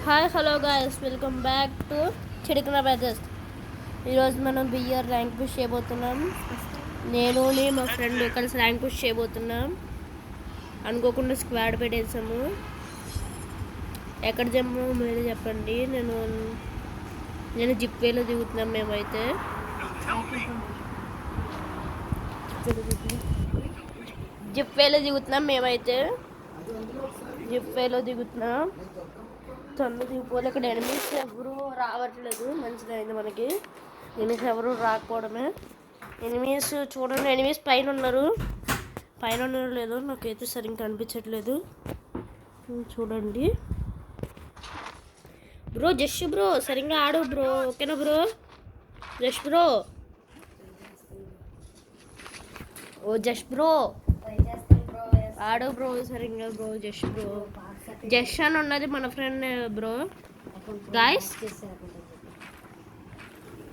Hi hello guys, welcome back to Chidikana brothers. ఈరోజు మనం beer rank push చేయబోతున్నాం. నేను మా ఫ్రెండ్ కలిసి ర్యాంక్ పుష్ చేయబోతున్నాం. అనుకోకుండా స్క్వాడ్ పెట్టేసాము. ఎక్కడ జమ్మో మీరు చెప్పండి. నేను జిప్వేలో దిగుతున్నాం. మేమైతే జిప్వేలో దిగుతున్నాం. తొందర దిగిపోలే. ఇక్కడ ఎనిమిస్ ఎవరు రావట్లేదు. మంచిదైంది మనకి. ఎనిమిస్ ఎవరు రాకపోవడమే. ఎనిమిస్ చూడండి, ఎనిమిస్ పైన ఉన్నారు లేదో నాకైతే సరిగ్గా కనిపించట్లేదు. చూడండి బ్రో. జస్ట్ బ్రో సరిగ్గా ఆడు బ్రో. ఓకేనా bro? Just bro. Just bro ఆడు బ్రో సరిగ్గా బ్రో. జస్ట్ అని ఉన్నది మన ఫ్రెండ్ బ్రో. గాయస్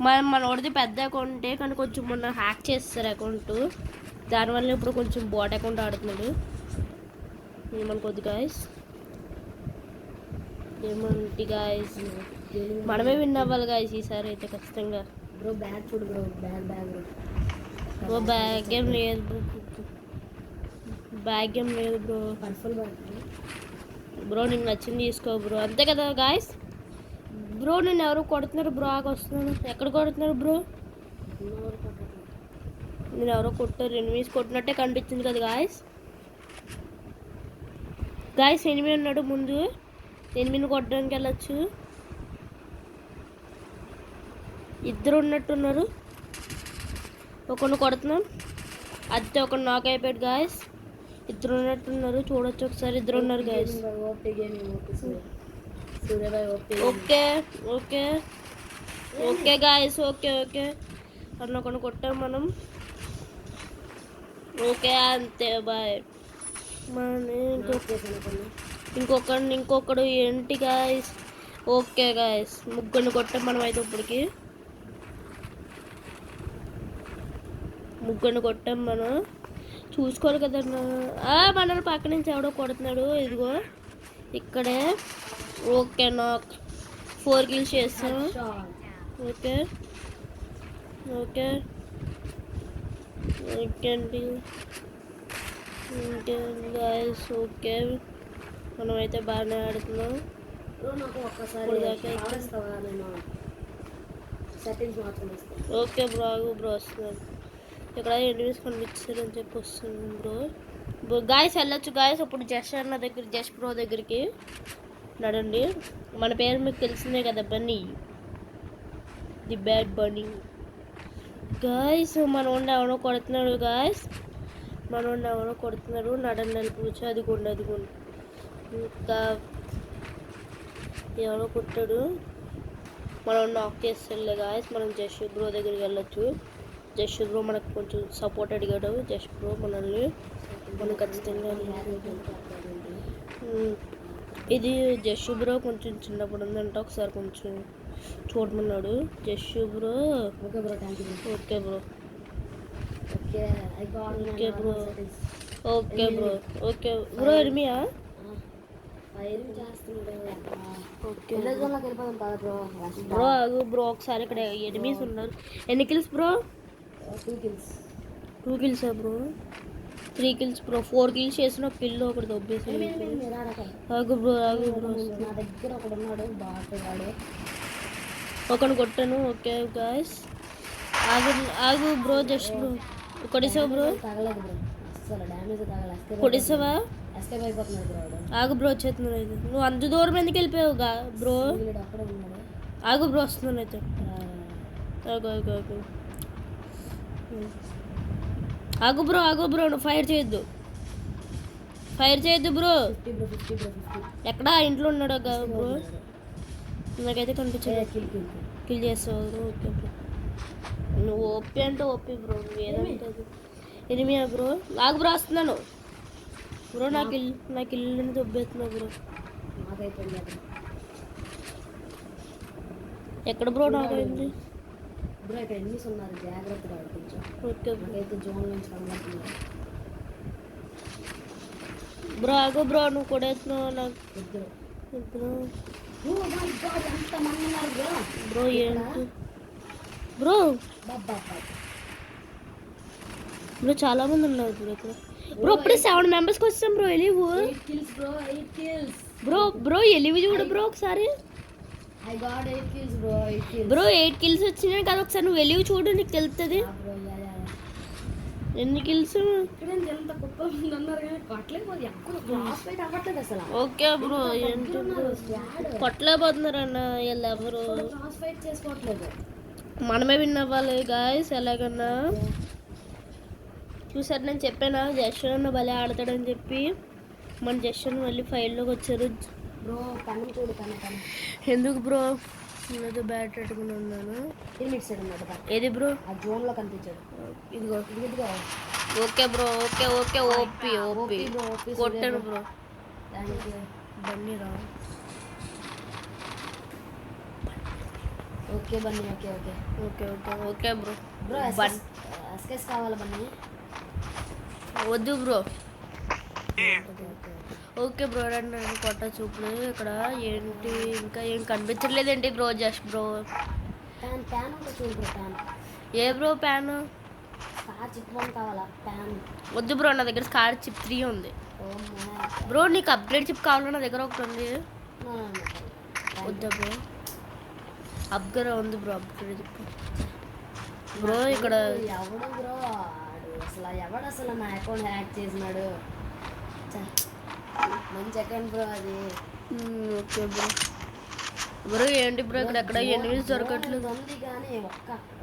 మన వాడిది పెద్ద అకౌంటే, కానీ కొంచెం మొన్న హ్యాక్ చేస్తారు అకౌంట్. దానివల్ల ఇప్పుడు కొంచెం బాట్ అకౌంట్ ఆడుతున్నాడు. ఏమనుకోద్దు గాయస్, ఏమంటి గాయస్. మనమే విన్ అవ్వాలి గాయస్ ఈసారి అయితే ఖచ్చితంగా. బ్రో బ్యాగ్ చూడు బ్రో. బ్యాగ్ ఏం లేదు బ్రో. పర్ఫుల్ బ్యాగ్ బ్రో నీకు నచ్చింది తీసుకో బ్రో. అంతే కదా గాయస్. బ్రో నేను ఎవరు కొడుతున్నారు బ్రో. వస్తున్నాను. ఎక్కడ కొడుతున్నారు బ్రో? నేను ఎవరో కొట్టారు. ఎనిమిస్ కొట్టినట్టే కనిపించింది కదా గాయస్. ఎనిమిది ఉన్నాడు ముందు. ఎనిమిదిని కొట్టడానికి వెళ్ళచ్చు. ఇద్దరు ఉన్నట్టున్నారు. ఒకరిని కొడుతున్నాం. అదే ఒకరు నాక్ అయిపోయాడు గాయస్. ఇద్దరు ఉన్నట్టున్నారు. చూడొచ్చు ఒకసారి. ఇద్దరు ఉన్నారు గాయస్. Okay guys. ఓకే అట్లా కొన్ని కొట్టాం మనం. ఓకే అంతే బాయ్. ఇంకొకడు ఏంటి గాయస్. ఓకే గాయస్, ముగ్గురిని కొట్టాం మనం అయితే. ఇప్పటికి ముగ్గురిని కొట్టాం మనం. చూసుకోవాలి కదన్నా. మనల్ని పక్క నుంచి ఎవడో కొడుతున్నాడు. ఇదిగో ఇక్కడే. ఓకే నాకు 4 kills చేస్తాను. ఓకే అండి గాయస్. ఓకే మనం అయితే బాగానే ఆడుతున్నాం. Okay bro. బ్రో వస్తున్నాను. ఇక్కడ ఎనిమిస్ కనిపించారని చెప్పి వస్తుంది బ్రో. గాయస్ వెళ్ళొచ్చు గాయస్. ఇప్పుడు జస్ట్ బ్రో దగ్గరికి నడండి. మన పేరు మీకు తెలిసిందే కదా, Bunny, the bad Bunny guys. మన ఉండి ఎవరో కొడుతున్నాడు గాయస్. నడండి నడిపించు. అదిగోండి ఇంకా ఎవరో కొట్టాడు. మనం నాక్ చేస్తే గాయస్. మనం జస్ట్ బ్రో దగ్గరికి వెళ్ళొచ్చు. జస్ట్ బ్రో మనకు కొంచెం సపోర్ట్ అడిగాడు. జస్ట్ బ్రో మనం ఖచ్చితంగా ఇది జస్ట్ బ్రో కొంచెం చిన్నప్పుడు ఉందంట. ఒకసారి కొంచెం చూడమన్నాడు జస్ట్ బ్రో. Okay bro. ఎనిమియా? బ్రో ఒకసారి ఇక్కడ ఎనిమిస్ ఉన్నారు. ఎన్ని kills bro? 2 kills bro. 3 kills bro. 4 kills చేసిన ఒక కిల్ ఒకటి దొబ్బేసి. బ్రో ఒకని కొట్టాను. Okay guys. ఆగు బ్రో. జస్ట్ బ్రో కొడిసావు బ్రో. కొడిసావా? ఆగు బ్రో వచ్చేస్తున్నాడు అయితే. నువ్వు అంత దూరం ఎందుకు వెళ్ళిపోయావు బ్రో? ఆగు బ్రో వస్తున్నాను అయితే. ఆగు బ్రో. నువ్వు ఫైర్ చేయొద్దు బ్రో. ఎక్కడా? ఇంట్లో ఉన్నాడు బ్రో. నాకైతే కనిపించదు. కిల్ చేస్తావు బ్రో. Okay bro. నువ్వు ఓపి అంటే ఓపి బ్రో. నువ్వు ఏదంటే ఎనిమియా బ్రో? ఆగు బ్రో వస్తున్నాను బ్రో. నాకు ఇల్లుని దొబ్బేస్తున్నావు బ్రో. ఎక్కడ బ్రో? నాకైంది బ్రో. ఇక్కడ ఎనిమిస్ ఉన్నారు, జాగ్రత్తగా కొంచెం. ఓకే అయితే జోన్ నుంచి కనబడుతున్నారు బ్రో. ఆగు బ్రో. నువ్వు కొడేస్తున్నావు నాకు. బ్రో ఓ మై గాడ్ ఎంత మంది ఉన్నారు బ్రో. బ్రో ఏంటి బ్రో బాబా బ్రో చాలా మంది ఉన్నారు బ్రో ఇక్కడ బ్రో ఇప్పుడే 7 మెంబర్స్కి వచ్చాం బ్రో ఎలివ్ 8 kills బ్రో, 8 kills. బ్రో ఎలివ్ చూడు బ్రో ఒకసారి I got 8 kills bro, 8 kills. Bro 8 kills వచ్చినాయి కదా ఒకసారి నువ్వు ఎలివ్ చూడు నీకు తెలుస్తుంది Yeah, bro, yeah. ఎన్ని కిల్స్ ఇక్కడ ఎంత కుప్ప మంది ఉన్నారు కానీ కొట్టలేకపోతే ఎప్పుడు క్లాస్ ఫైట్ అవ్వట్లేదు అసలు. ఓకే బ్రో ఏంటి బ్రో కొట్టలేకపోతున్నారు అన్న వీళ్ళు ఎవరు క్లాస్ ఫైట్ చేసుకోవట్లేదు. మనమే విన్ అవ్వాలి గాయస్ ఎలాగన్నా చూసారు నేను చెప్పానా జస్ట్ అన్న భలే ఆడతాడని చెప్పి మన జస్ట్ మళ్ళీ ఫైల్లోకి వచ్చారు బ్రో కన్ను చూడు కన్ను ఎందుకు బ్రో నేనైతే బ్యాట్ పెట్టుకుని ఉన్నాను లిమిట్స్ ఉన్నాడు ఏది బ్రో ఆ జోన్లో కనిపించాడు. ఇదిగో ఇదిగో okay bro okay okay OP OP bro, OP కొట్టాను బ్రో దానికి బన్నీ రా okay Bunny okay okay okay okay okay bro bro బన్ ఎస్కేస్ కావాలా బన్నీ? వద్దు bro okay okay okay bro రండి కొట్టచ్చు ఇప్పుడు ఇక్కడ ఏంటి ఇంకా ఏం కనిపించట్లేదేంటి బ్రో జస్ట్ బ్రో ప్యాన్ ఉంటే చూడు బ్రో ప్యాన్. ఏ bro pan star chip one కావాలా ప్యాన్? వద్దు బ్రో నా దగ్గర స్కార్ చిప్ 3 ఉంది ఓ బ్రో నీకు అప్గ్రేడ్ చిప్ కావాలా నా దగ్గర ఒకటి ఉంది వద్దా బ్రో అప్గ్రేడ్ ఉంది బ్రో అప్గ్రేడ్ చిప్ బ్రో ఇక్కడ ఎవడు బ్రో ఎవడు అసలు నా అకౌంట్ హ్యాక్ చేసినాడు? మంచి అకౌంట్ బ్రో అది. ఓకే బ్రో బ్రో ఏంటి బ్రో ఇక్కడ ఎక్కడ ఎనిమిది దొరకట్లేదు ఉంది కానీ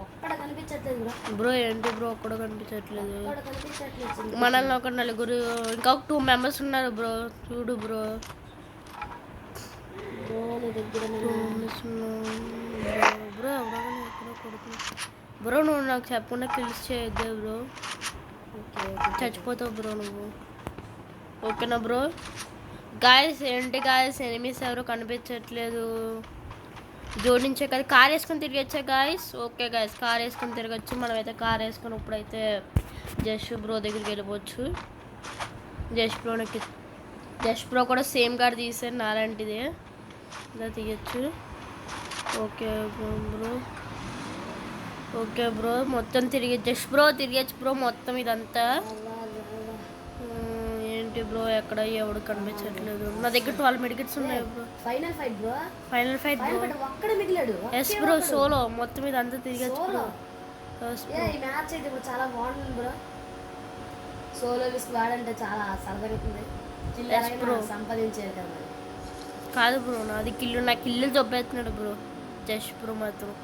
ఒక్కడ కనిపించట్లేదు బ్రో. బ్రో ఏంటి బ్రో ఒక్కడ కనిపించట్లేదు ఒక్కడ కనిపించట్లేదు. మనల్ని ఒక నలుగురు ఇంకా ఒక 2 మెంబర్స్ ఉన్నారు బ్రో చూడు బ్రో బ్రో నీ దగ్గర బ్రో ఎవరైనా ఎక్కడో కొడుకు బ్రో నువ్వు నాకు చెప్పకుండా కిల్స్ చేయొద్దే బ్రో ఓకే చచ్చిపోతావు బ్రో నువ్వు ఓకేనా బ్రో గాయస్ ఏంటి గాయస్ ఎనిమిస్ ఎవరు కనిపించట్లేదు జోడించే కదా కార్ వేసుకొని తిరిగొచ్చా గాయస్ ఓకే గాయస్ కార్ వేసుకొని తిరగచ్చు మనమైతే కార్ వేసుకొని ఇప్పుడైతే జస్ట్ బ్రో దగ్గరికి వెళ్ళిపోవచ్చు జస్ట్ బ్రో కూడా సేమ్ కార్ తీసాను నాలాంటిదే ఇలా తీయచ్చు ఓకే బ్రో ఓకే బ్రో మొత్తం తిరిగి జస్ట్ బ్రో తిరిగచ్చు బ్రో మొత్తం ఇదంతా ఏంటి బ్రో ఎక్కడ ఎవడు కనిపించట్లేదు నా దగ్గర 12 మెడికెట్స్ ఉన్నాయి bro final fight bro final fight bro ఒక్కడ మిగిలాడు. ఎస్ బ్రో సోలో మొత్తం ఇదంతా తిరిగచ్చు బ్రో ఈ మ్యాచ్ అయితే ఇప్పుడు చాలా బాగుంది బ్రో. సోలో స్క్వాడ్ అంటే చాలా సరదాగుంది. చిల్లర సంపాదించారు కదా. కాదు బ్రో నాది నా కిల్లు దొబ్బేస్తున్నాడు బ్రో జస్ట్ బ్రో మాత్రం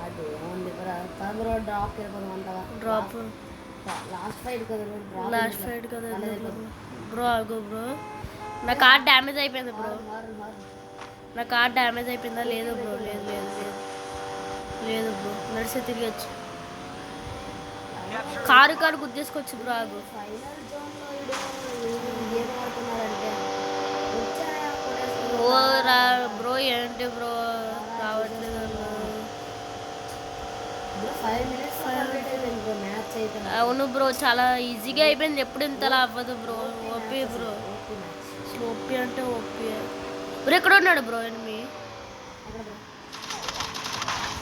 అది ఏముంది బ్రో డ్రాప్ వెళ్ళిపోదామంటావా? డ్రాప్ లాస్ట్ ఫైట్ కదా లాస్ట్ ఫైట్ కదా బ్రో ఆగో బ్రో నా కార్ డ్యామేజ్ అయిపోయింది బ్రో నా కార్ డ్యామేజ్ అయిపోయిందా లేదు బ్రో లేదు లేదు లేదు లేదు బ్రో నడిచే తిరిగచ్చు కారు గుద్దేసుకొచ్చు బ్రో ఆగు ఫైనల్ జోన్లో ఏం ఆడుతున్నారంటే ఓ రా బ్రో ఏంటి బ్రో రావట్లేదు 5 minutes మ్యాచ్ అయితే అవును బ్రో చాలా ఈజీగా అయిపోయింది ఎప్పుడు ఇంతలా అవ్వదు బ్రో ఓపీ బ్రో ఓపీ అంటే ఓపీ బ్రో ఎక్కడ ఉన్నాడు బ్రో ఎనిమి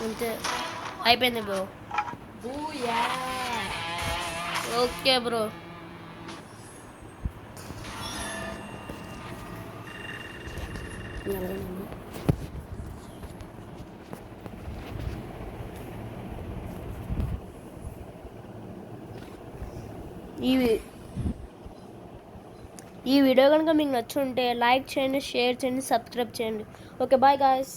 అంతే అయిపోయింది బ్రో ఓకే బ్రో ఈ వీడియో కనుక మీకు నచ్చుంటే లైక్ చేయండి షేర్ చేయండి సబ్స్క్రైబ్ చేయండి ఓకే బాయ్ గాయస్